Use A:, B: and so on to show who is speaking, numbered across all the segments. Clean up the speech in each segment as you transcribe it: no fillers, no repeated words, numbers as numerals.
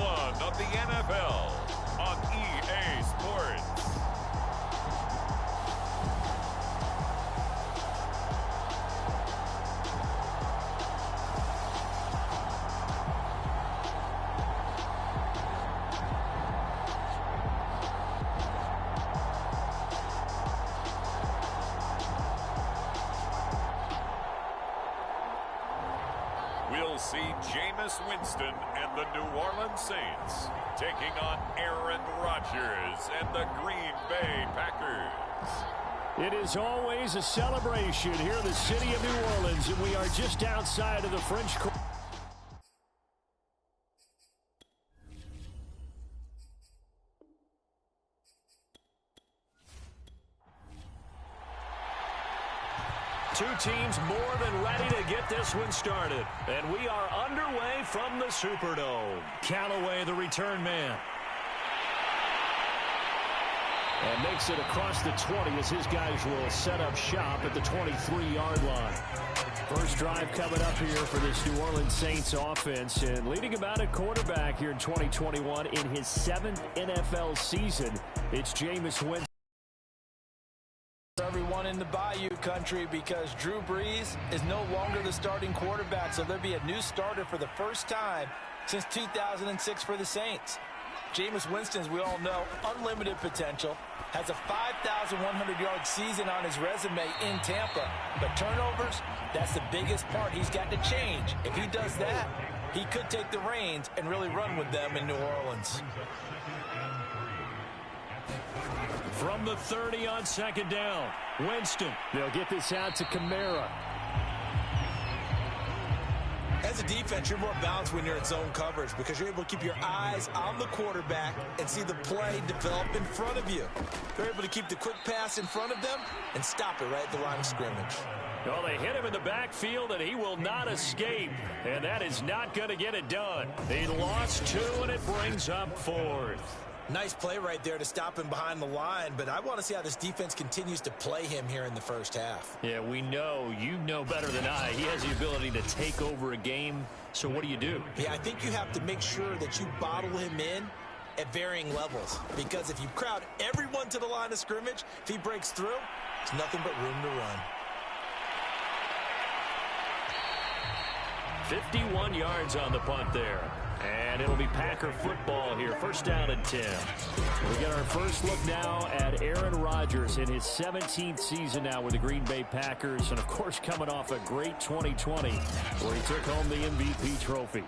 A: 1 of the NFL on EA Sports. We'll see Jameis Winston and the New Orleans Saints taking on Aaron Rodgers and the Green Bay Packers.
B: It is always a celebration here in the city of New Orleans, and we are just outside of the French Quarter. Two teams more than ready to get this one started. And we are underway from the Superdome. Callaway, the return man. And makes it across the 20 as his guys will set up shop at the 23-yard line. First drive coming up here for this New Orleans Saints offense. And leading about at quarterback here in 2021 in his 7th NFL season, it's Jameis Winston.
C: Everyone in the Bayou country, because Drew Brees is no longer the starting quarterback, so there'll be a new starter for the first time since 2006 for the Saints. Jameis Winston, as we all know, unlimited potential, has a 5,100-yard season on his resume in Tampa, but turnovers, that's the biggest part he's got to change. If he does that, he could take the reins and really run with them in New Orleans.
B: From the 30 on second down, Winston. They'll get this out to Kamara.
C: As a defense, you're more balanced when you're in zone coverage because you're able to keep your eyes on the quarterback and see the play develop in front of you. They're able to keep the quick pass in front of them and stop it right at the line of scrimmage.
B: Well, they hit him in the backfield, and he will not escape. And that is not going to get it done. They lost 2, and it brings up 4th.
C: Nice play right there to stop him behind the line, but I want to see how this defense continues to play him here in the first half.
B: Yeah, we know. You know better than I. He has the ability to take over a game, so what do?
C: Yeah, I think you have to make sure that you bottle him in at varying levels, because if you crowd everyone to the line of scrimmage, if he breaks through, it's nothing but room to run.
B: 51 yards on the punt there. And it'll be Packer football here. First down and 10. We get our first look now at Aaron Rodgers in his 17th season now with the Green Bay Packers. And, of course, coming off a great 2020 where he took home the MVP trophy.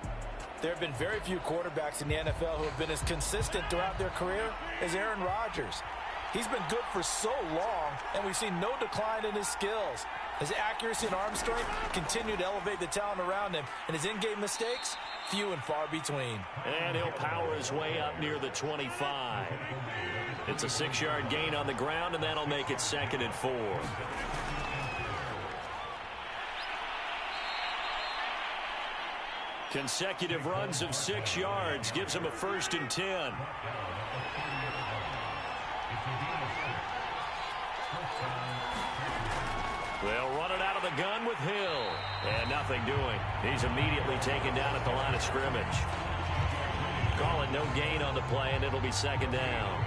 C: There have been very few quarterbacks in the NFL who have been as consistent throughout their career as Aaron Rodgers. He's been good for so long, and we've seen no decline in his skills. His accuracy and arm strength continue to elevate the talent around him, and his in-game mistakes, few and far between.
B: And he'll power his way up near the 25. It's a 6-yard gain on the ground, and that'll make it 2nd and 4. Consecutive runs of 6 yards gives him a 1st and 10. They'll run it out of the gun with Hill. And nothing doing. He's immediately taken down at the line of scrimmage. Call it no gain on the play, and it'll be 2nd down.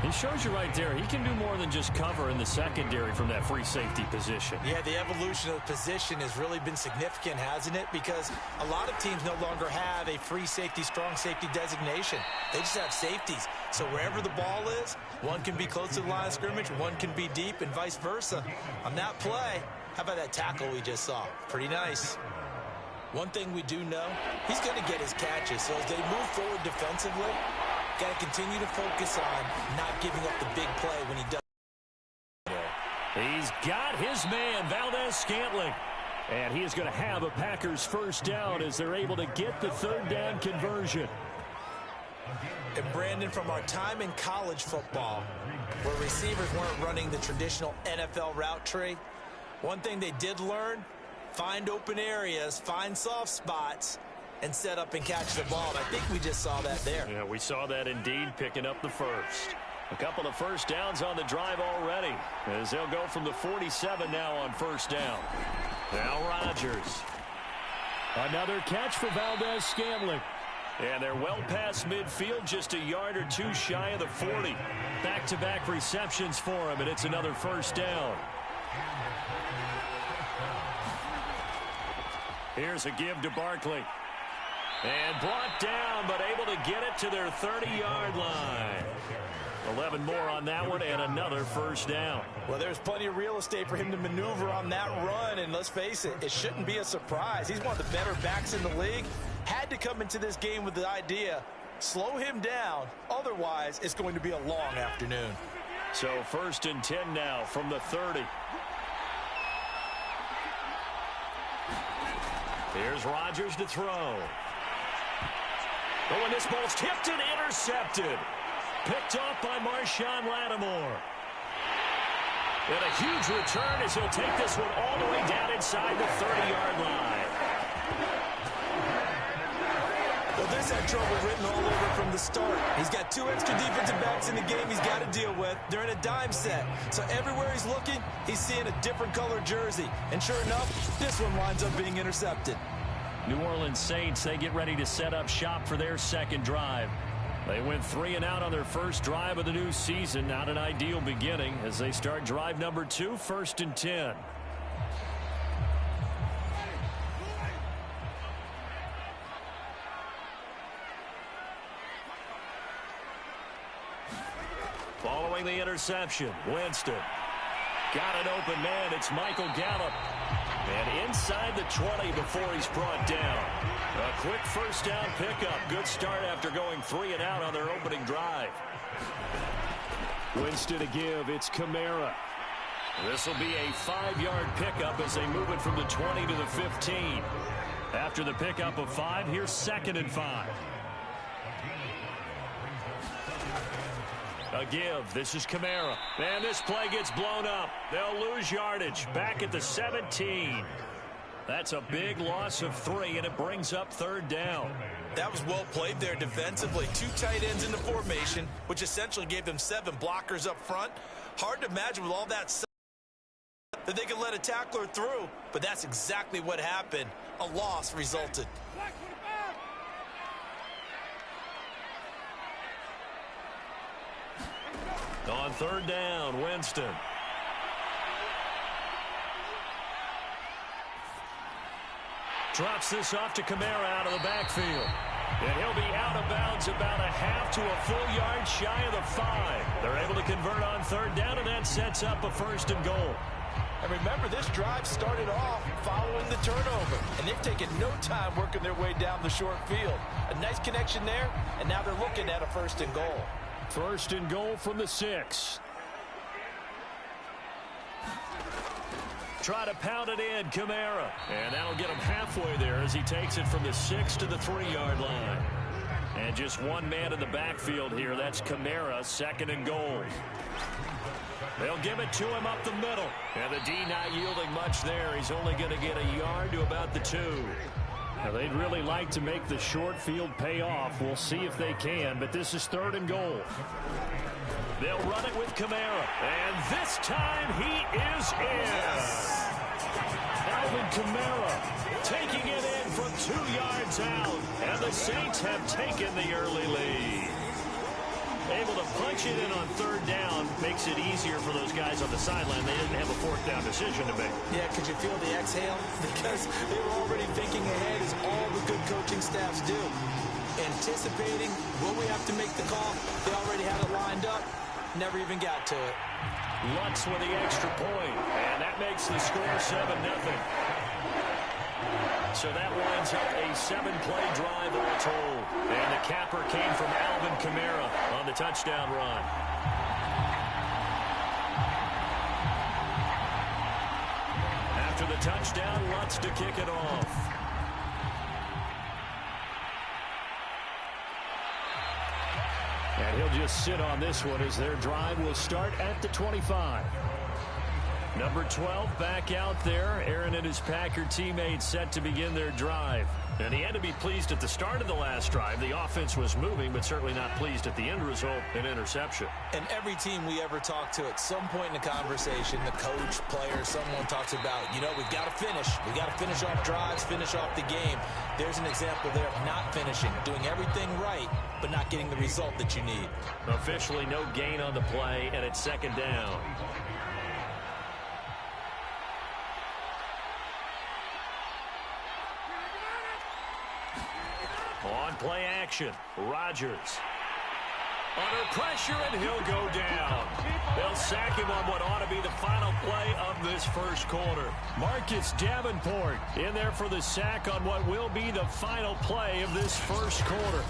B: He shows you right there, he can do more than just cover in the secondary from that free safety position.
C: Yeah, the evolution of the position has really been significant, hasn't it? Because a lot of teams no longer have a free safety, strong safety designation. They just have safeties. So wherever the ball is, one can be close to the line of scrimmage, one can be deep, and vice versa. On that play, how about that tackle we just saw? Pretty nice. One thing we do know, he's going to get his catches. So as they move forward defensively, got to continue to focus on not giving up the big play when he does.
B: He's got his man, Valdez-Scantling. And he is going to have a Packers first down as they're able to get the 3rd down conversion.
C: And Brandon, from our time in college football, where receivers weren't running the traditional NFL route tree, one thing they did learn, find open areas, find soft spots, and set up and catch the ball. And I think we just saw that there.
B: Yeah, we saw that indeed, picking up the first. A couple of first downs on the drive already, as they'll go from the 47 now on 1st down. Now Rodgers. Another catch for Valdez-Scantling. And they're well past midfield, just a yard or two shy of the 40. Back-to-back receptions for him, and it's another first down. Here's a give to Barkley. And brought down, but able to get it to their 30-yard line. 11 more on that one, and another first down.
C: Well, there's plenty of real estate for him to maneuver on that run, and let's face it, it shouldn't be a surprise. He's one of the better backs in the league. Had to come into this game with the idea, slow him down, otherwise it's going to be a long afternoon.
B: So 1st and 10 now from the 30. Here's Rodgers to throw. But when this ball's tipped and intercepted. Picked off by Marshawn Lattimore. And a huge return as he'll take this one all the way down inside the 30-yard line.
C: Well, this had trouble written all over from the start. He's got 2 extra defensive backs in the game he's got to deal with. They're in a dime set. So everywhere he's looking, he's seeing a different color jersey. And sure enough, this one winds up being intercepted.
B: New Orleans Saints, they get ready to set up shop for their second drive. They went 3 and out on their first drive of the new season. Not an ideal beginning as they start drive number 2, 1st and 10. Following the interception, Winston. Got an open man. It's Michael Gallup. And inside the 20 before he's brought down. A quick first down pickup. Good start after going 3 and out on their opening drive. Winston to give. It's Kamara. This will be a 5-yard pickup as they move it from the 20 to the 15. After the pickup of 5, here's 2nd and 5. A give. This is Kamara. And this play gets blown up. They'll lose yardage. Back at the 17. That's a big loss of 3, and it brings up 3rd down.
C: That was well played there defensively. 2 tight ends in the formation, which essentially gave them 7 blockers up front. Hard to imagine with all that that they could let a tackler through, but that's exactly what happened. A loss resulted.
B: On 3rd down, Winston. Drops this off to Kamara out of the backfield. And he'll be out of bounds about a half to a full yard shy of the 5. They're able to convert on 3rd down, and that sets up a 1st and goal.
C: And remember, this drive started off following the turnover, and they've taken no time working their way down the short field. A nice connection there, and now they're looking at a 1st and goal.
B: 1st and goal from the 6. Try to pound it in, Kamara. And that'll get him halfway there as he takes it from the 6 to the 3-yard line. And just one man in the backfield here. That's Kamara, 2nd and goal. They'll give it to him up the middle. And the D not yielding much there. He's only going to get a yard to about the 2. Now, they'd really like to make the short field pay off. We'll see if they can, but this is 3rd and goal. They'll run it with Kamara, and this time he is in. Alvin Kamara taking it in from 2 yards out, and the Saints have taken the early lead. Able to punch it in on 3rd down makes it easier for those guys on the sideline. They didn't have a 4th down decision to make.
C: Yeah, could you feel the exhale? Because they were already thinking ahead, as all the good coaching staffs do. Anticipating, will we have to make the call? They already had it lined up. Never even got to it.
B: Lutz with the extra point, and that makes the score 7-0. So that winds up a 7-play drive all told. And the capper came from Alvin Kamara on the touchdown run. After the touchdown, Lutz to kick it off. And he'll just sit on this one as their drive will start at the 25. Number 12 back out there. Aaron and his Packer teammates set to begin their drive. And he had to be pleased at the start of the last drive. The offense was moving, but certainly not pleased at the end result, an interception.
C: And every team we ever talk to, at some point in the conversation, the coach, player, someone talks about, we've got to finish. We've got to finish off drives, finish off the game. There's an example there of not finishing, doing everything right, but not getting the result that you need.
B: Officially no gain on the play, and it's second down. On play action, Rodgers. Under pressure, and he'll go down. They'll sack him on what ought to be the final play of this first quarter. Marcus Davenport in there for the sack on what will be the final play of this first quarter.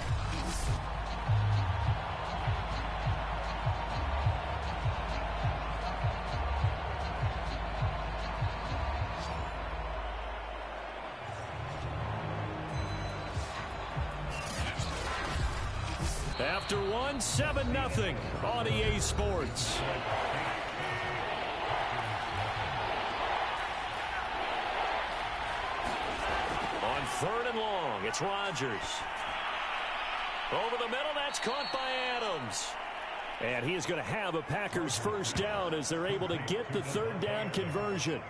B: After one, 7-0 on EA Sports. On third and long, it's Rodgers. Over the middle, that's caught by Adams. And he is going to have a Packers first down as they're able to get the third down conversion.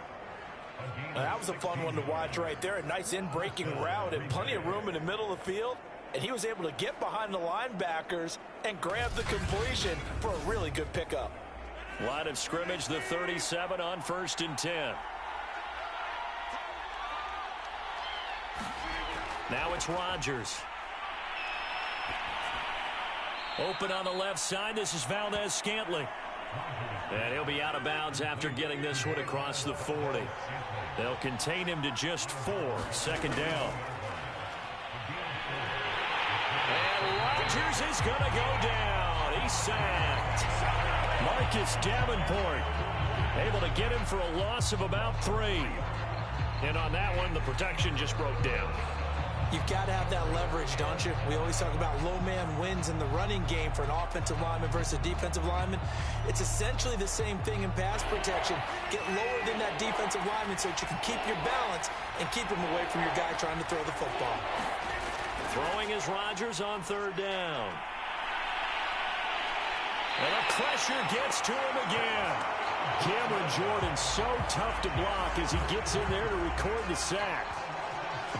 C: That was a fun one to watch right there. A nice in-breaking route and plenty of room in the middle of the field. And he was able to get behind the linebackers and grab the completion for a really good pickup.
B: Line of scrimmage, the 37 on 1st and 10. Now it's Rodgers. Open on the left side. This is Valdez-Scantling. And he'll be out of bounds after getting this one across the 40. They'll contain him to just 4. Second down. And Rodgers is going to go down. He's sacked. Marcus Davenport able to get him for a loss of about 3. And on that one, the protection just broke down.
C: You've got to have that leverage, don't you? We always talk about low man wins in the running game for an offensive lineman versus a defensive lineman. It's essentially the same thing in pass protection. Get lower than that defensive lineman so that you can keep your balance and keep him away from your guy trying to throw the football.
B: Throwing is Rodgers on third down. And the pressure gets to him again. Cameron Jordan so tough to block as he gets in there to record the sack.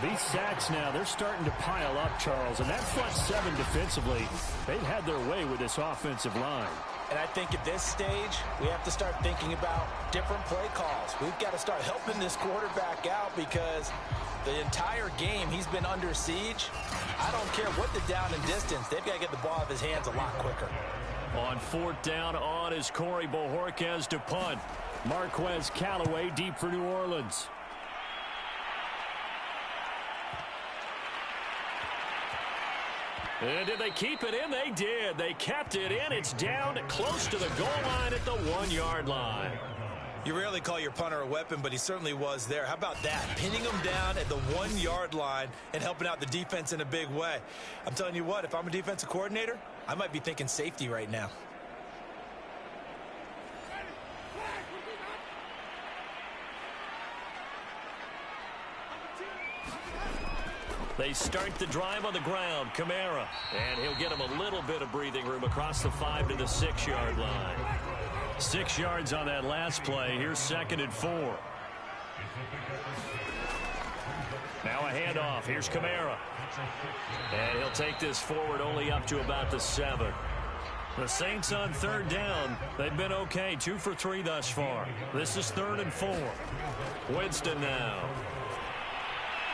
B: These sacks now, they're starting to pile up, Charles. And that front 7 defensively, they've had their way with this offensive line.
C: And I think at this stage, we have to start thinking about different play calls. We've got to start helping this quarterback out because the entire game he's been under siege. I don't care what the down and distance. They've got to get the ball out of his hands a lot quicker. On 4th down on is Corey Bojorquez to punt. Marquez Callaway deep for New Orleans. And did they keep it in? They did. They kept it in. It's down close to the goal line at the 1-yard line. You rarely call your punter a weapon, but he certainly was there. How about that? Pinning him down at the 1-yard line and helping out the defense in a big way. I'm telling you what, if I'm a defensive coordinator, I might be thinking safety right now.
B: They start the drive on the ground. Kamara. And he'll get him a little bit of breathing room across the 5 to the 6-yard line. 6 yards on that last play. Here's 2nd and 4. Now a handoff. Here's Kamara. And he'll take this forward only up to about the 7. The Saints on 3rd down. They've been okay. 2 for 3 thus far. This is 3rd and 4. Winston now.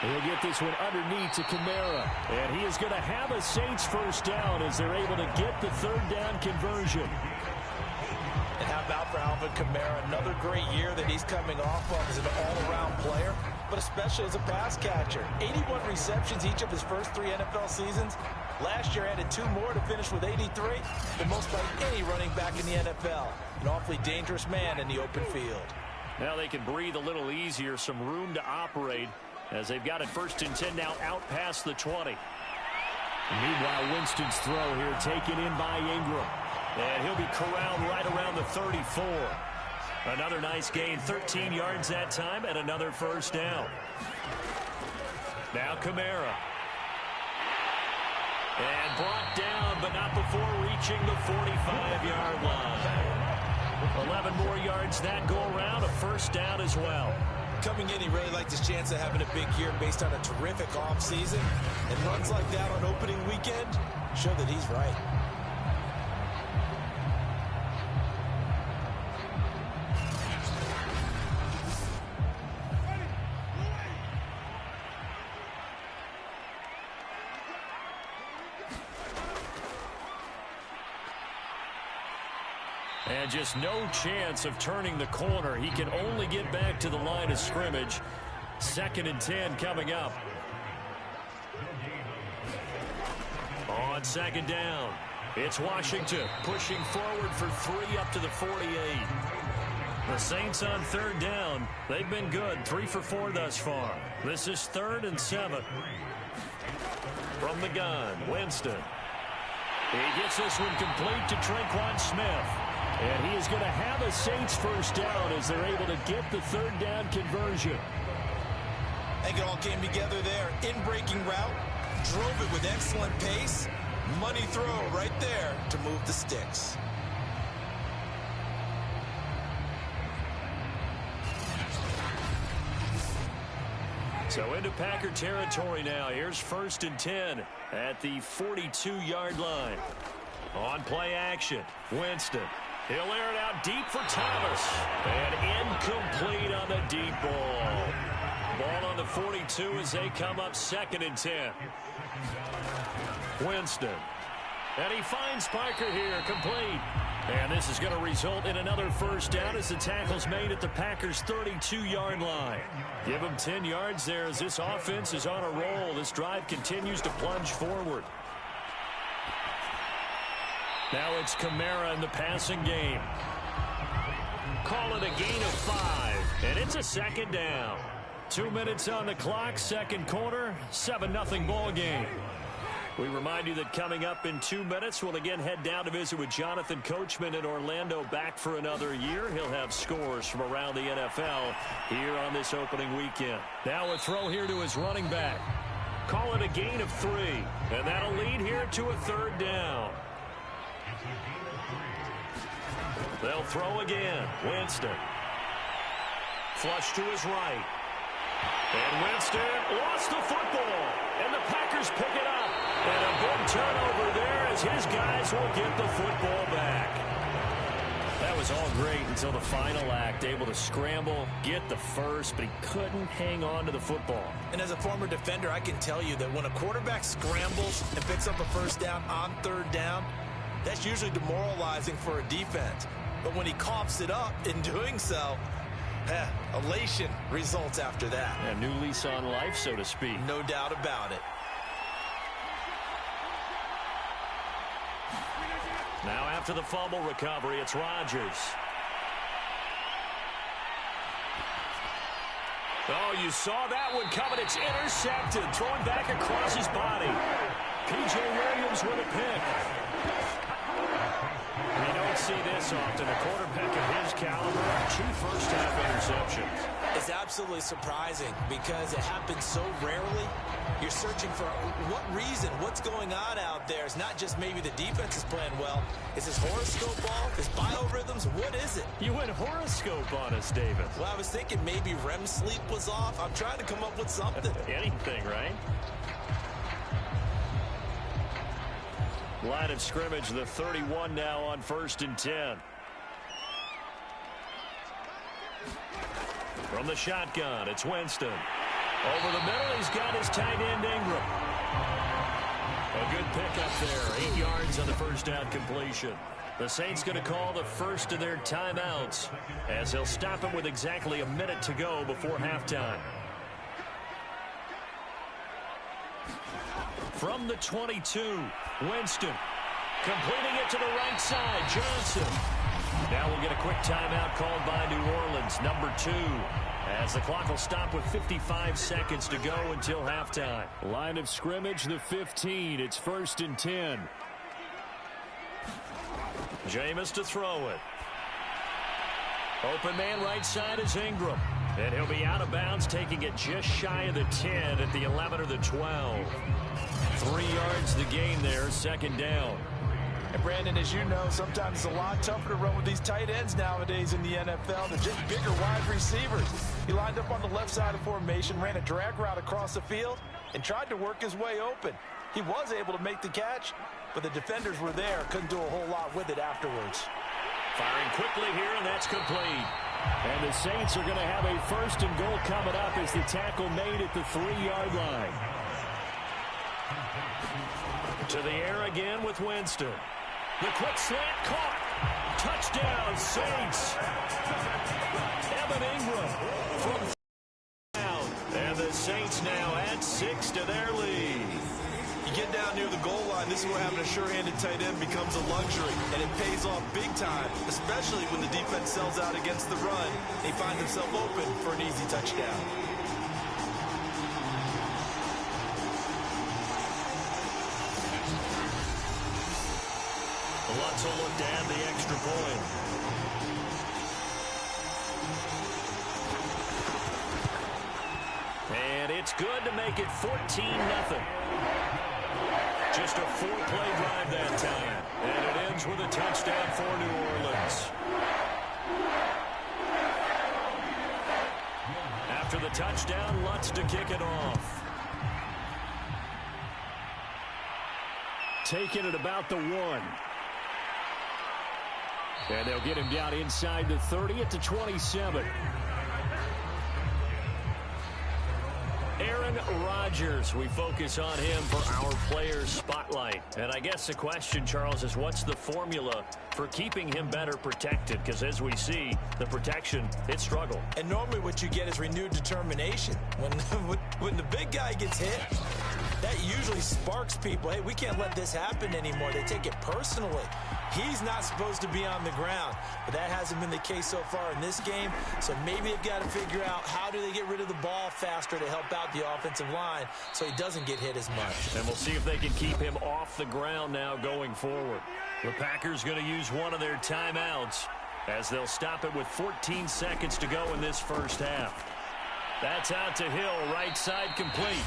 B: He'll get this one underneath to Kamara. And he is going to have a Saints first down as they're able to get the 3rd down conversion.
C: And how about for Alvin Kamara? Another great year that he's coming off of as an all-around player, but especially as a pass catcher. 81 receptions each of his first 3 NFL seasons. Last year added 2 more to finish with 83, the most by any running back in the NFL. An awfully dangerous man in the open field.
B: Now they can breathe a little easier, some room to operate as they've got it 1st and 10 now out past the 20. Meanwhile, Winston's throw here taken in by Ingram. And he'll be corralled right around the 34. Another nice gain, 13 yards that time, and another first down. Now Kamara. And brought down, but not before reaching the 45-yard line. 11 more yards that go around, a first down as well.
C: Coming in, he really liked his chance of having a big year based on a terrific offseason. And runs like that on opening weekend show that he's right.
B: And just no chance of turning the corner. He can only get back to the line of scrimmage. 2nd and 10 coming up. On 2nd down, it's Washington pushing forward for 3 up to the 48. The Saints on 3rd down. They've been good, 3 for 4 thus far. This is 3rd and 7. From the gun, Winston. He gets this one complete to Tre'Quan Smith. And he is going to have a Saints first down as they're able to get the 3rd down conversion.
C: I think it all came together there. In-breaking route, drove it with excellent pace. Money throw right there to move the sticks.
B: So into Packer territory now. Here's 1st and 10 at the 42-yard line. On play action, Winston. He'll air it out deep for Thomas. And incomplete on the deep ball. Ball on the 42 as they come up 2nd and 10. Winston. And he finds Parker here, complete. And this is going to result in another first down as the tackle's made at the Packers' 32-yard line. Give him 10 yards there as this offense is on a roll. This drive continues to plunge forward. Now it's Kamara in the passing game. Call it a gain of 5, and it's a 2nd down. 2 minutes on the clock, 2nd quarter, 7-0 ball game. We remind you that coming up in 2 minutes, we'll again head down to visit with Jonathan Coachman in Orlando, back for another year. He'll have scores from around the NFL here on this opening weekend. Now a throw here to his running back. Call it a gain of 3, and that'll lead here to a 3rd down. They'll throw again. Winston. Flush to his right. And Winston lost the football. And the Packers pick it up. And a big turnover there as his guys will get the football back. That was all great until the final act. Able to scramble, get the first, but he couldn't hang on to the football.
C: And as a former defender, I can tell you that when a quarterback scrambles and picks up a first down on 3rd down, that's usually demoralizing for a defense. But when he coughs it up in doing so, elation results after that.
B: A new lease on life, so to speak.
C: No doubt about it.
B: Now after the fumble recovery, it's Rodgers. Oh, you saw that one coming. It's intercepted. Thrown back across his body. P.J. Williams with a pick. We don't see this often. A quarterback of his caliber, 2 first-half interceptions.
C: It's absolutely surprising because it happens so rarely. You're searching for what reason, what's going on out there. It's not just maybe the defense is playing well. Is his horoscope off? His biorhythms? What is it?
B: You went horoscope on us, David.
C: Well, I was thinking maybe REM sleep was off. I'm trying to come up with something.
B: Anything, right? Line of scrimmage, the 31 now on 1st and 10. From the shotgun, it's Winston. Over the middle, he's got his tight end, Ingram. A good pickup there, 8 yards on the first down completion. The Saints going to call the first of their timeouts as they'll stop it with exactly a minute to go before halftime. From the 22, Winston completing it to the right side, Johnson. Now we'll get a quick timeout called by New Orleans, number 2, as the clock will stop with 55 seconds to go until halftime. Line of scrimmage, the 15. It's 1st and 10. Jameis to throw it. Open man right side is Ingram. And he'll be out of bounds, taking it just shy of the 10 at the 11 or the 12. 3 yards the gain there, second down.
C: And Brandon, as you know, sometimes it's a lot tougher to run with these tight ends nowadays in the NFL. They're just bigger wide receivers. He lined up on the left side of formation, ran a drag route across the field, and tried to work his way open. He was able to make the catch, but the defenders were there, couldn't do a whole lot with it afterwards.
B: Firing quickly here, and that's complete. And the Saints are going to have a 1st and goal coming up as the tackle made at the 3-yard line. To the air again with Winston. The quick slant caught. Touchdown, Saints. Evan Ingram from down. And the Saints now add 6 to their lead.
D: You get down near the goal line, this is where having a sure-handed tight end becomes a luxury, and it pays off big time, especially when the defense sells out against the run. They find themselves open for an easy touchdown.
B: Lutz will look to add the extra point. And it's good to make it 14-0. Just a 4-play drive that time. And it ends with a touchdown for New Orleans. After the touchdown, Lutz to kick it off. Taking it about the 1. And they'll get him down inside the 30 at the 27. Aaron Rodgers, we focus on him for our players spotlight. And I guess the question, Charles, is what's the formula for keeping him better protected? Because as we see, the protection, it struggled.
C: And normally what you get is renewed determination. When the big guy gets hit, that usually sparks people. Hey, we can't let this happen anymore. They take it personally. He's not supposed to be on the ground, but that hasn't been the case so far in this game. So maybe they've got to figure out how do they get rid of the ball faster to help out the offensive line so he doesn't get hit as much.
B: And we'll see if they can keep him off the ground now going forward. The Packers going to use one of their timeouts as they'll stop it with 14 seconds to go in this first half. That's out to Hill, right side complete.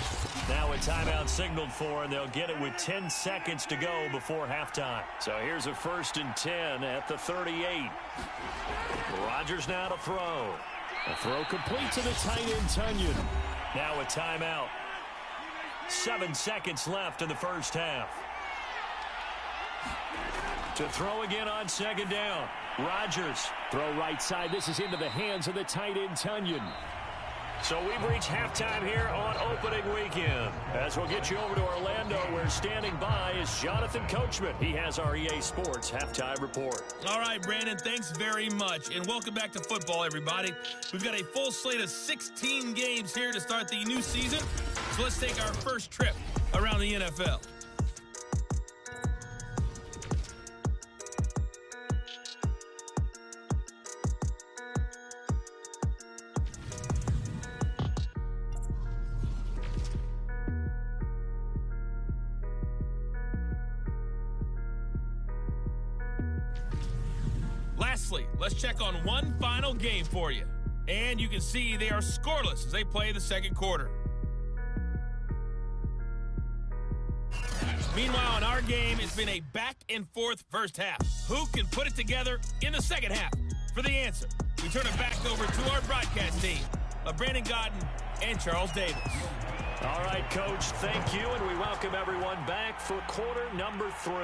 B: Now a timeout signaled for, and they'll get it with 10 seconds to go before halftime. So here's a 1st and 10 at the 38. Rodgers now to throw. A throw complete to the tight end, Tunyon. Now a timeout. 7 seconds left in the first half. To throw again on 2nd down. Rodgers. Throw right side. This is into the hands of the tight end, Tunyon. So we've reached halftime here on opening weekend. As we'll get you over to Orlando, where standing by is Jonathan Coachman. He has our EA Sports halftime report.
E: All right, Brandon, thanks very much. And welcome back to football, everybody. We've got a full slate of 16 games here to start the new season. So let's take our first trip around the NFL. Lastly, let's check on one final game for you. And you can see they are scoreless as they play the second quarter. Meanwhile, in our game, it's been a back-and-forth first half. Who can put it together in the second half? For the answer, we turn it back over to our broadcast team of Brandon Godden and Charles Davis.
B: All right, Coach, thank you, and we welcome everyone back for quarter number 3.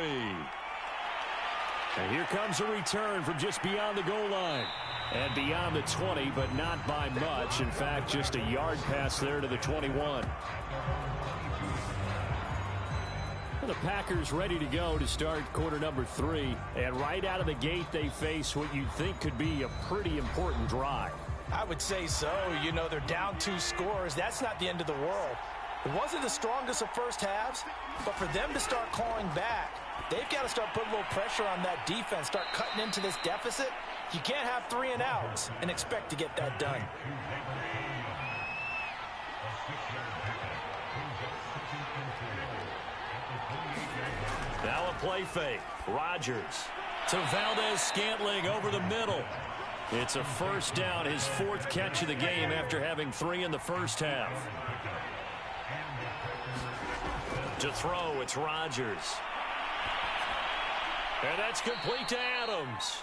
B: And here comes a return from just beyond the goal line. And beyond the 20, but not by much. In fact, just a yard pass there to the 21. The Packers ready to go to start quarter number 3. And right out of the gate, they face what you'd think could be a pretty important drive.
C: I would say so. You know, they're down 2 scores. That's not the end of the world. It wasn't the strongest of first halves, but for them to start clawing back, they've got to start putting a little pressure on that defense, start cutting into this deficit. You can't have 3 and outs and expect to get that done.
B: Now a play fake. Rodgers to Valdez-Scantling over the middle. It's a first down, his 4th catch of the game after having 3 in the first half. To throw, it's Rodgers. And that's complete to Adams.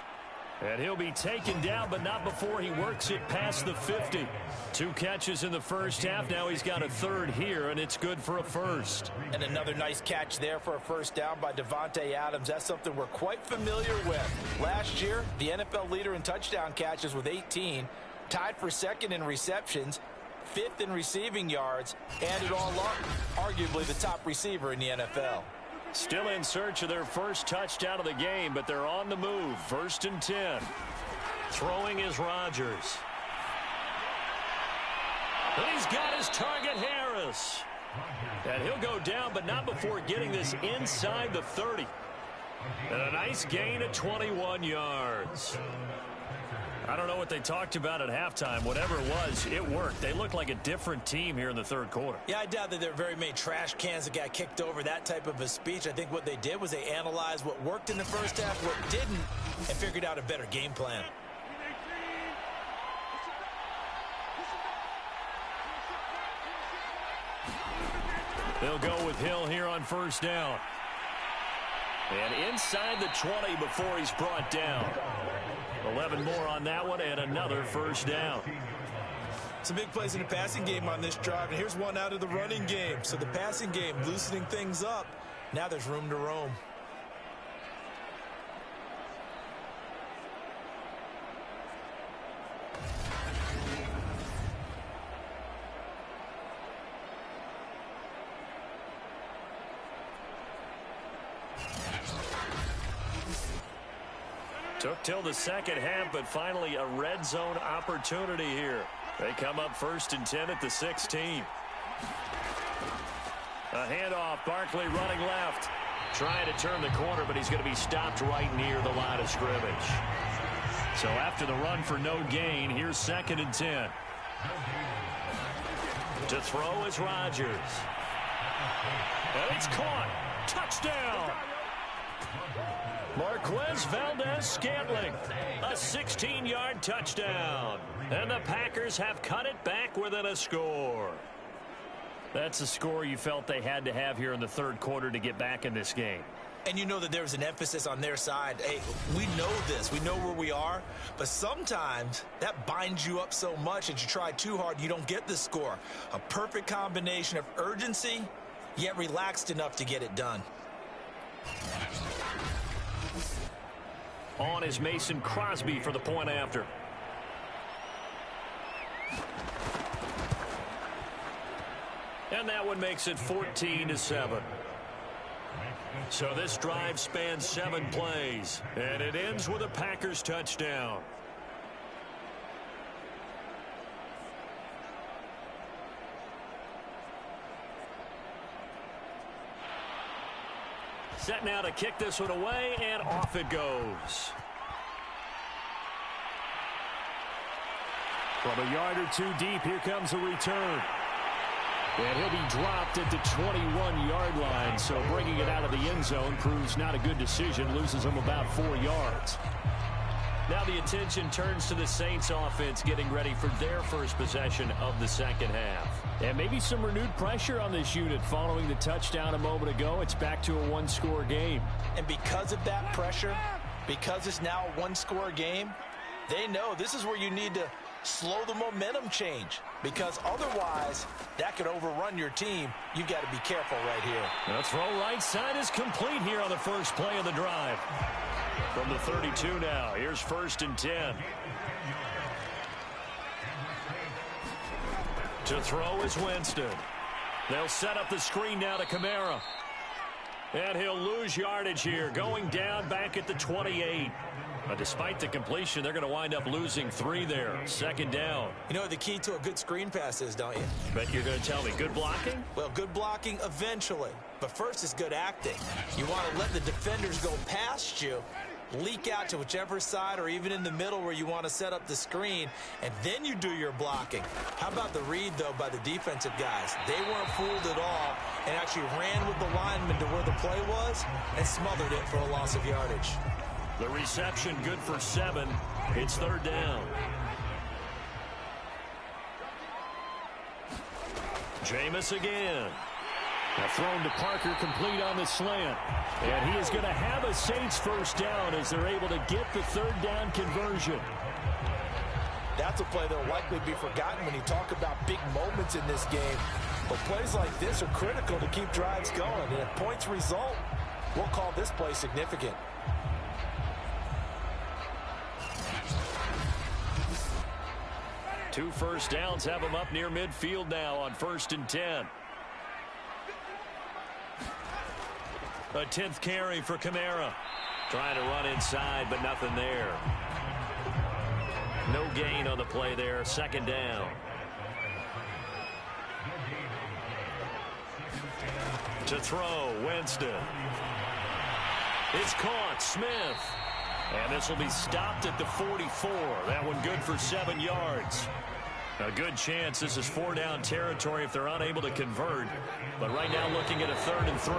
B: And he'll be taken down, but not before he works it past the 50. 2 catches in the first half. Now he's got a 3rd here, and it's good for a first.
C: And another nice catch there for a first down by Davante Adams. That's something we're quite familiar with. Last year, the NFL leader in touchdown catches with 18, tied for 2nd in receptions, 5th in receiving yards, and it all up, arguably the top receiver in the NFL.
B: Still in search of their first touchdown of the game, but they're on the move. 1st and 10. Throwing is Rodgers. And he's got his target, Harris. And he'll go down, but not before getting this inside the 30. And a nice gain of 21 yards. I don't know what they talked about at halftime. Whatever it was, it worked. They looked like a different team here in the 3rd quarter.
C: Yeah, I doubt that there were very many trash cans that got kicked over, that type of a speech. I think what they did was they analyzed what worked in the first half, what didn't, and figured out a better game plan.
B: They'll go with Hill here on first down. And inside the 20 before he's brought down. 11 more on that one, and another first down.
C: Some big plays in the passing game on this drive, and here's one out of the running game. So the passing game loosening things up. Now there's room to roam.
B: Took till the second half, but finally a red zone opportunity here. They come up 1st and 10 at the 16. A handoff, Barkley running left. Trying to turn the corner, but he's going to be stopped right near the line of scrimmage. So after the run for no gain, here's 2nd and 10. To throw is Rodgers. And it's caught. Touchdown! Marquez Valdez-Scantling, a 16-yard touchdown. And the Packers have cut it back within a score. That's a score you felt they had to have here in the 3rd quarter to get back in this game.
C: And you know that there's an emphasis on their side. Hey, we know this. We know where we are. But sometimes that binds you up so much that you try too hard, you don't get the score. A perfect combination of urgency, yet relaxed enough to get it done.
B: On is Mason Crosby for the point after. And that one makes it 14-7. So this drive spans 7 plays, and it ends with a Packers touchdown. Set now to kick this one away, and off it goes. From a yard or 2 deep, here comes a return. And he'll be dropped at the 21-yard line, so bringing it out of the end zone proves not a good decision, loses him about 4 yards. Now the attention turns to the Saints offense getting ready for their first possession of the second half. And maybe some renewed pressure on this unit following the touchdown a moment ago. It's back to a 1-score game.
C: And because of that pressure, because it's now a 1-score game, they know this is where you need to slow the momentum change, because otherwise that could overrun your team. You've got to be careful right here.
B: The throw right side is complete here on the first play of the drive. From the 32 now, here's 1st and 10. To throw is Winston. They'll set up the screen now to Kamara. And he'll lose yardage here, going down back at the 28. But despite the completion, they're going to wind up losing 3 there. 2nd down.
C: You know what the key to a good screen pass is, don't you?
B: Bet you're going to tell me good blocking?
C: Well, good blocking eventually. But first is good acting. You want to let the defenders go past you, leak out to whichever side or even in the middle where you want to set up the screen, and then you do your blocking. How about the read, though, by the defensive guys? They weren't fooled at all and actually ran with the lineman to where the play was and smothered it for a loss of yardage.
B: The reception good for 7. It's third down. Jameis again. Now thrown to Parker, complete on the slant. And he is going to have a Saints first down as they're able to get the third down conversion.
C: That's a play that will likely be forgotten when you talk about big moments in this game. But plays like this are critical to keep drives going. And if points result, we'll call this play significant.
B: Two first downs have him up near midfield now on 1st and 10. A 10th carry for Kamara. Trying to run inside, but nothing there. No gain on the play there. Second down. To throw, Winston. It's caught, Smith. And this will be stopped at the 44. That one good for 7 yards. A good chance this is 4-down territory if they're unable to convert. But right now looking at a 3rd and 3.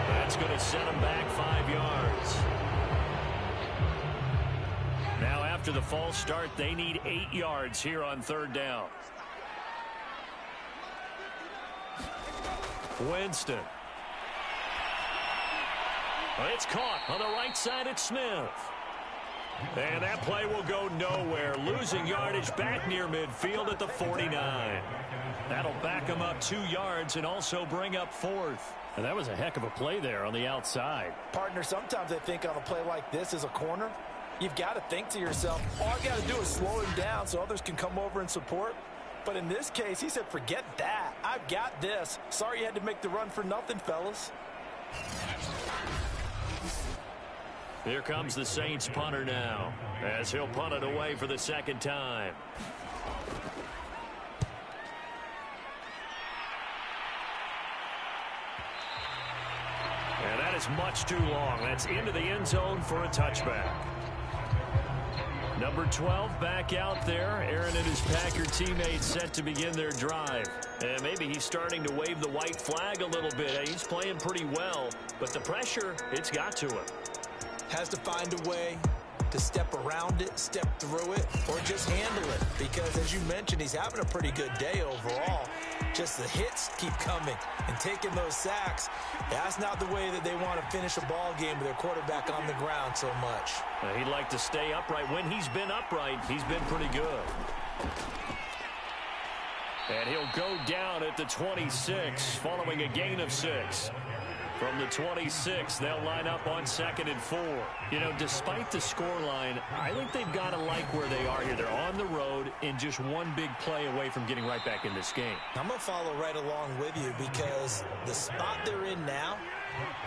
B: That's going to set them back 5 yards. Now after the false start, they need 8 yards here on 3rd down. Winston. It's caught on the right side at Smith. And that play will go nowhere. Losing yardage back near midfield at the 49. That'll back them up 2 yards and also bring up 4th. And that was a heck of a play there on the outside.
C: Partner, sometimes I think on a play like this as a corner, you've got to think to yourself, all I got to do is slow him down so others can come over and support. But in this case, he said, forget that. I've got this. Sorry you had to make the run for nothing, fellas.
B: Here comes the Saints punter now, as he'll punt it away for the 2nd time. And that is much too long. That's into the end zone for a touchback. Number 12 back out there. Aaron and his Packer teammates set to begin their drive. And maybe he's starting to wave the white flag a little bit. He's playing pretty well, but the pressure, it's got to him.
C: Has to find a way to step around it, step through it, or just handle it. Because, as you mentioned, he's having a pretty good day overall. Just the hits keep coming and taking those sacks. That's not the way that they want to finish a ball game with their quarterback on the ground so much.
B: He'd like to stay upright. When he's been upright, he's been pretty good. And he'll go down at the 26 following a gain of 6. From the 26, they'll line up on 2nd and 4. You know, despite the scoreline, I think they've got to like where they are here. They're on the road and just one big play away from getting right back in this game.
C: I'm going to follow right along with you because the spot they're in now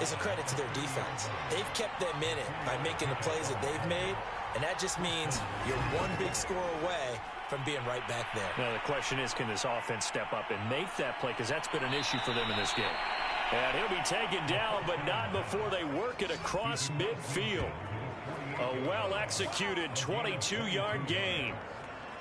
C: is a credit to their defense. They've kept them in it by making the plays that they've made, and that just means you're one big score away from being right back there.
B: Now, the question is, can this offense step up and make that play? Because that's been an issue for them in this game. And he'll be taken down, but not before they work it across midfield. A well-executed 22-yard gain.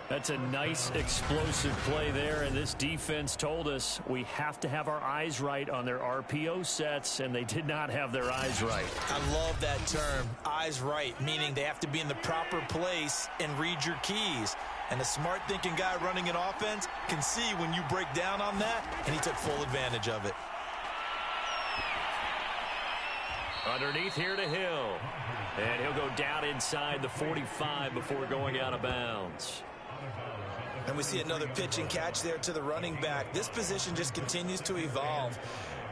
B: That's a nice explosive play there, and this defense told us we have to have our eyes right on their RPO sets, and they did not have their eyes right.
C: I love that term, eyes right, meaning they have to be in the proper place and read your keys. And a smart thinking guy running an offense can see when you break down on that, and he took full advantage of it.
B: Underneath here to Hill. And he'll go down inside the 45 before going out of bounds.
C: And we see another pitch and catch there to the running back. This position just continues to evolve.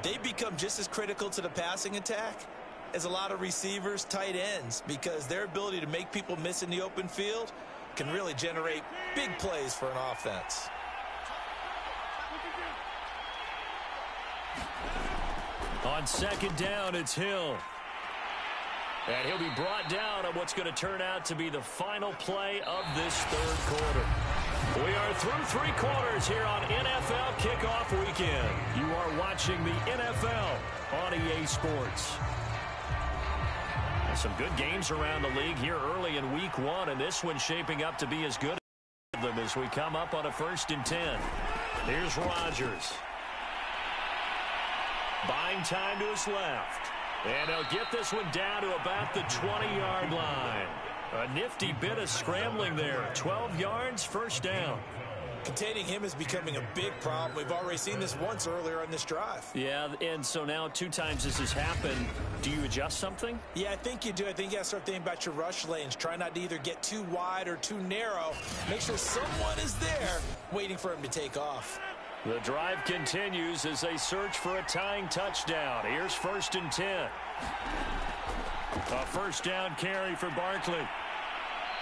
C: They become just as critical to the passing attack as a lot of receivers, tight ends, because their ability to make people miss in the open field can really generate big plays for an offense.
B: On 2nd down, it's Hill. And he'll be brought down on what's going to turn out to be the final play of this 3rd quarter. We are through 3 quarters here on NFL Kickoff Weekend. You are watching the NFL on EA Sports. Some good games around the league here early in Week 1, and this one's shaping up to be as good as them as we come up on a 1st and 10. Here's Rodgers. Buying time to his left. And he'll get this one down to about the 20-yard line. A nifty bit of scrambling there. 12 yards, first down.
C: Containing him is becoming a big problem. We've already seen this once earlier on this drive.
B: Yeah, and so now 2 times this has happened. Do you adjust something?
C: Yeah, I think you do. I think you got to start thinking about your rush lanes. Try not to either get too wide or too narrow. Make sure someone is there waiting for him to take off.
B: The drive continues as they search for a tying touchdown. Here's 1st and 10. A first down carry for Barkley.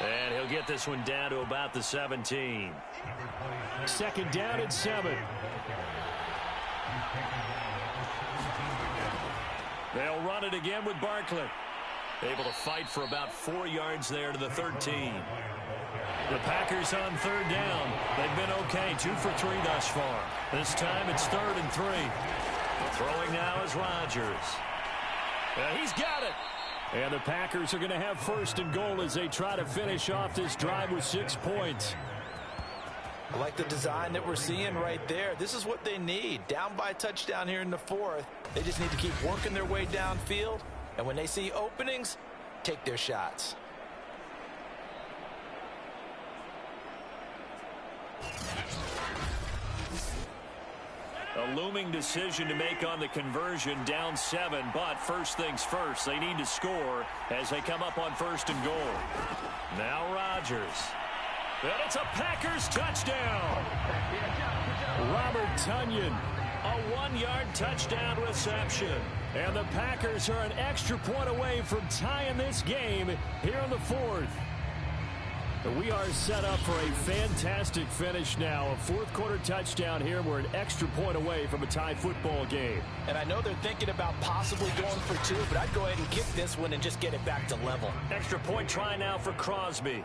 B: And he'll get this one down to about the 17. 2nd down and 7. They'll run it again with Barkley. Able to fight for about 4 yards there to the 13. The Packers on 3rd down. They've been okay, 2 for 3 thus far. This time it's 3rd and 3. Throwing now is Rodgers. He's got it. And the Packers are going to have 1st and goal as they try to finish off this drive with 6 points.
C: I like the design that we're seeing right there. This is what they need. Down by a touchdown here in the 4th. They just need to keep working their way downfield. And when they see openings, take their shots.
B: A looming decision to make on the conversion, down 7, but first things first, they need to score as they come up on 1st and goal. Now Rodgers. And it's a Packers touchdown. Robert Tonyan, a 1-yard touchdown reception. And the Packers are an extra point away from tying this game here in the 4th. We are set up for a fantastic finish now. A 4th-quarter touchdown here. We're an extra point away from a tie football game.
C: And I know they're thinking about possibly going for 2, but I'd go ahead and kick this one and just get it back to level.
B: Extra point try now for Crosby.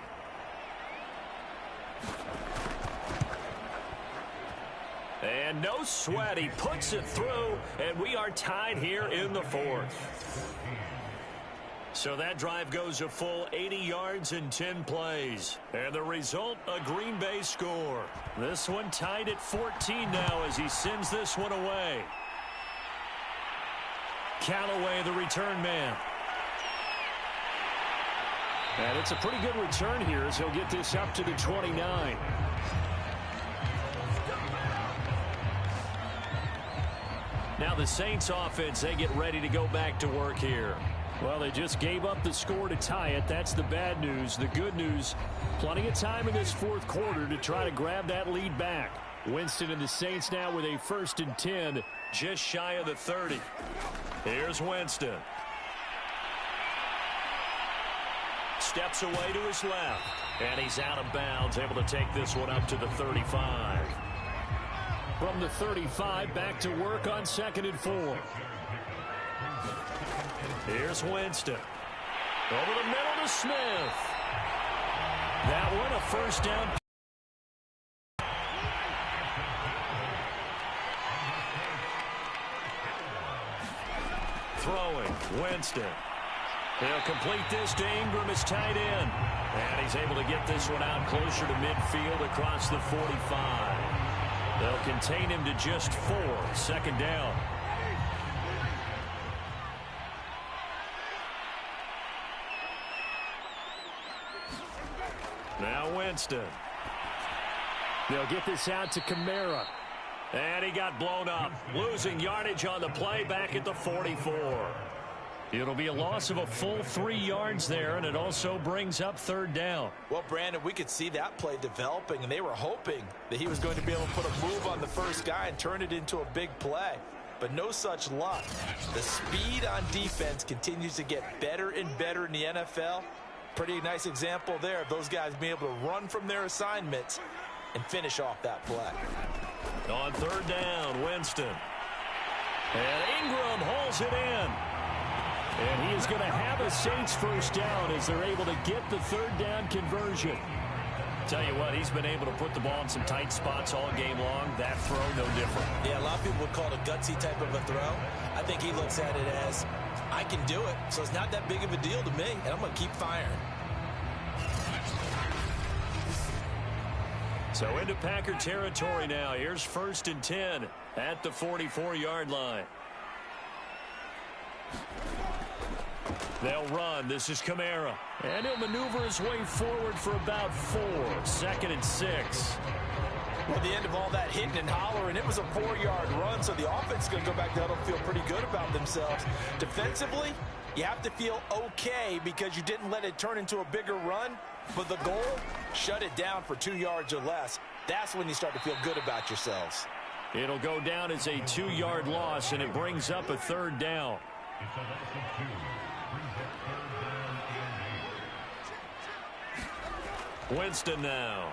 B: And no sweat. He puts it through, and we are tied here in the 4th. So that drive goes a full 80 yards in 10 plays. And the result, a Green Bay score. This one tied at 14 now as he sends this one away. Callaway, the return man. And it's a pretty good return here as he'll get this up to the 29. Now the Saints offense, they get ready to go back to work here. Well, they just gave up the score to tie it. That's the bad news. The good news, plenty of time in this 4th quarter to try to grab that lead back. Winston and the Saints now with a 1st and 10, just shy of the 30. Here's Winston. Steps away to his left, and he's out of bounds, able to take this one up to the 35. From the 35, back to work on 2nd and 4. Here's Winston. Over the middle to Smith. That one a first down. Throwing, Winston. He'll complete this to Ingram, his tight end. And he's able to get this one out closer to midfield across the 45. They'll contain him to just 4. 2nd down. Now Winston. They'll get this out to Kamara. And he got blown up. Losing yardage on the play back at the 44. It'll be a loss of a full 3 yards there, and it also brings up 3rd down.
C: Well, Brandon, we could see that play developing, and they were hoping that he was going to be able to put a move on the first guy and turn it into a big play. But no such luck. The speed on defense continues to get better and better in the NFL. Pretty nice example there of those guys being able to run from their assignments and finish off that play.
B: On 3rd down, Winston. And Ingram holds it in. And he is going to have a Saints first down as they're able to get the 3rd down conversion. Tell you what, he's been able to put the ball in some tight spots all game long. That throw, no different.
C: Yeah, a lot of people would call it a gutsy type of a throw. I think he looks at it as, I can do it, so it's not that big of a deal to me, and I'm going to keep firing.
B: So into Packer territory now. Here's 1st and 10 at the 44-yard line. They'll run. This is Kamara. And he'll maneuver his way forward for about 4. 2nd and 6.
C: Well, the end of all that hitting and hollering, it was a 4-yard run, so the offense is going to go back to huddle and feel pretty good about themselves. Defensively, you have to feel okay because you didn't let it turn into a bigger run, but the goal, shut it down for 2 yards or less. That's when you start to feel good about yourselves.
B: It'll go down as a 2-yard loss, and it brings up a 3rd down. Winston now.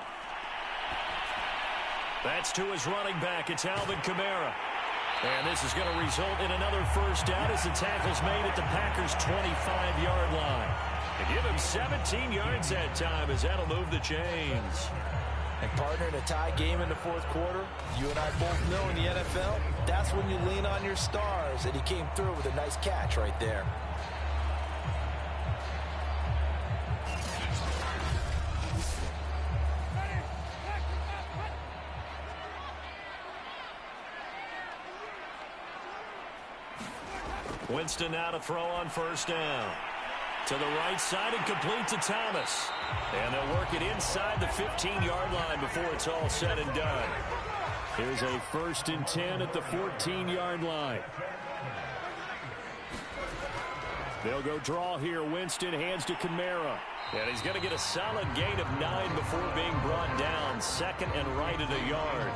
B: That's to his running back. It's Alvin Kamara. And this is going to result in another 1st down as the tackle's made at the Packers' 25-yard line. They give him 17 yards that time as that'll move the chains.
C: And partner, in a tie game in the 4th quarter, you and I both know in the NFL, that's when you lean on your stars. And he came through with a nice catch right there.
B: Winston now to throw on 1st down. To the right side and complete to Thomas. And they'll work it inside the 15-yard line before it's all said and done. Here's a 1st and 10 at the 14-yard line. They'll go draw here. Winston hands to Kamara. And he's going to get a solid gain of 9 before being brought down. 2nd and right at a yard.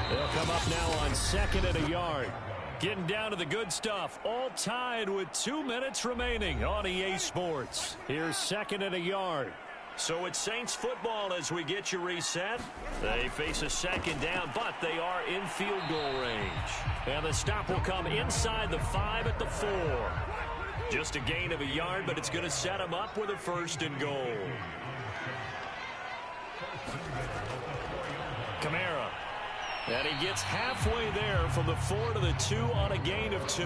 B: They'll come up now on 2nd and a yard. Getting down to the good stuff. All tied with 2 minutes remaining on EA Sports. Here's 2nd and a yard. So it's Saints football as we get you reset. They face a 2nd down, but they are in field goal range. And the stop will come inside the 5 at the 4. Just a gain of a yard, but it's going to set them up with a 1st and goal. Kamara. And he gets halfway there from the 4 to the 2 on a gain of 2.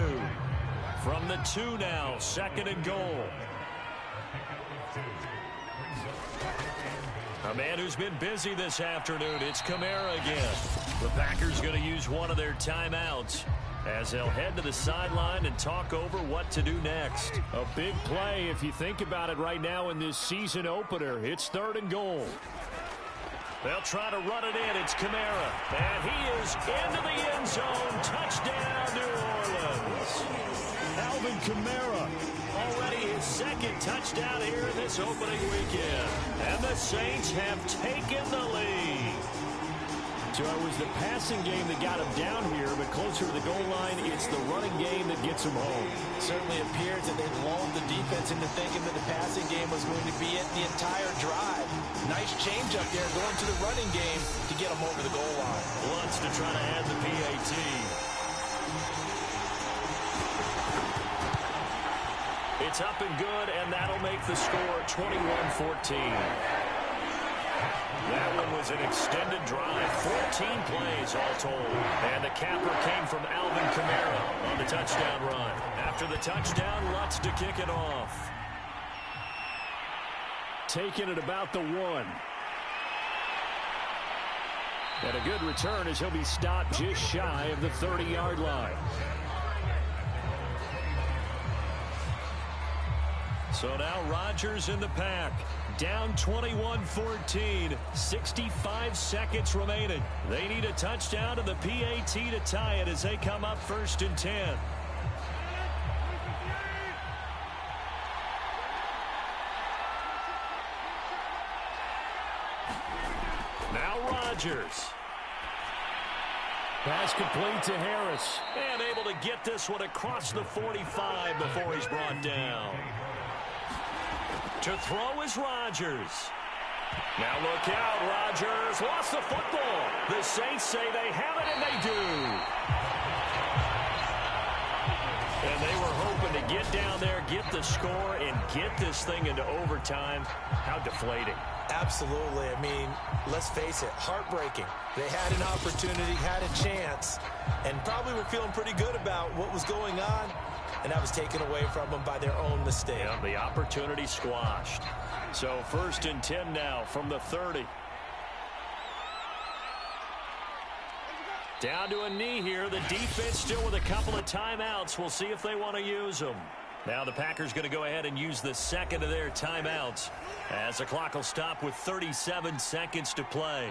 B: From the 2 now, 2nd and goal. A man who's been busy this afternoon, it's Kamara again. The Packers going to use one of their timeouts as they'll head to the sideline and talk over what to do next. A big play if you think about it right now in this season opener. It's 3rd and goal. They'll try to run it in. It's Kamara. And he is into the end zone. Touchdown, New Orleans. Alvin Kamara, already his 2nd touchdown here in this opening weekend. And the Saints have taken the lead. So it was the passing game that got him down here, but closer to the goal line, it's the running game that gets him home.
C: Certainly appears that they've lulled the defense into thinking that the passing game was going to be it the entire drive. Nice change up there going to the running game to get him over the goal line.
B: Wants to try to add the PAT. It's up and good, and that'll make the score 21-14. That one was an extended drive, 14 plays all told. And the capper came from Alvin Kamara on the touchdown run. After the touchdown, Lutz to kick it off. Taking it about the 1. And a good return as he'll be stopped just shy of the 30-yard line. So now Rodgers in the pack. Down 21-14, 65 seconds remaining. They need a touchdown to the PAT to tie it as they come up 1st and 10. Now Rodgers. Pass complete to Harris. And able to get this one across the 45 before he's brought down. To throw is Rodgers. Now look out, Rodgers lost the football. The Saints say they have it, and they do. And they were hoping to get down there, get the score, and get this thing into overtime. How deflating.
C: Absolutely. I mean, let's face it, heartbreaking. They had an opportunity, had a chance, and probably were feeling pretty good about what was going on. And that was taken away from them by their own mistake.
B: Yeah, the opportunity squashed. So 1st and 10 now from the 30. Down to a knee here. The defense still with a couple of timeouts. We'll see if they want to use them. Now the Packers going to go ahead and use the second of their timeouts as the clock will stop with 37 seconds to play.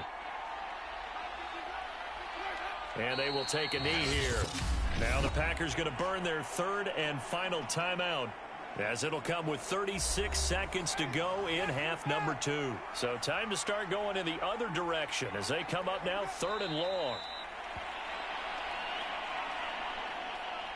B: And they will take a knee here. Now the Packers going to burn their third and final timeout, as it'll come with 36 seconds to go in half number 2. So time to start going in the other direction as they come up now 3rd and long.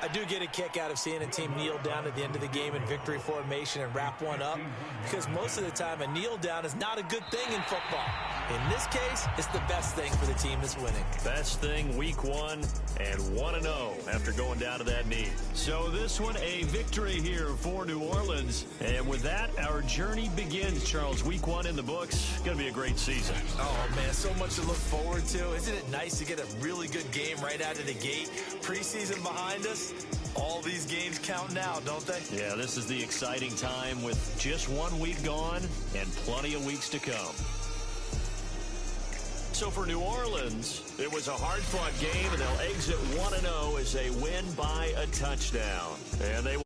C: I do get a kick out of seeing a team kneel down at the end of the game in victory formation and wrap one up, because most of the time a kneel down is not a good thing in football. In this case, it's the best thing for the team that's winning.
B: Best thing week 1 and 1-0 after going down to that knee. So this one a victory here for New Orleans. And with that, our journey begins, Charles. Week 1 in the books. Going to be a great season.
C: Oh, man, so much to look forward to. Isn't it nice to get a really good game right out of the gate? Preseason behind us. All these games count now, don't they?
B: Yeah, this is the exciting time with just 1 week gone and plenty of weeks to come. So for New Orleans, it was a hard-fought game, and they'll exit 1-0 as they win by a touchdown. And they will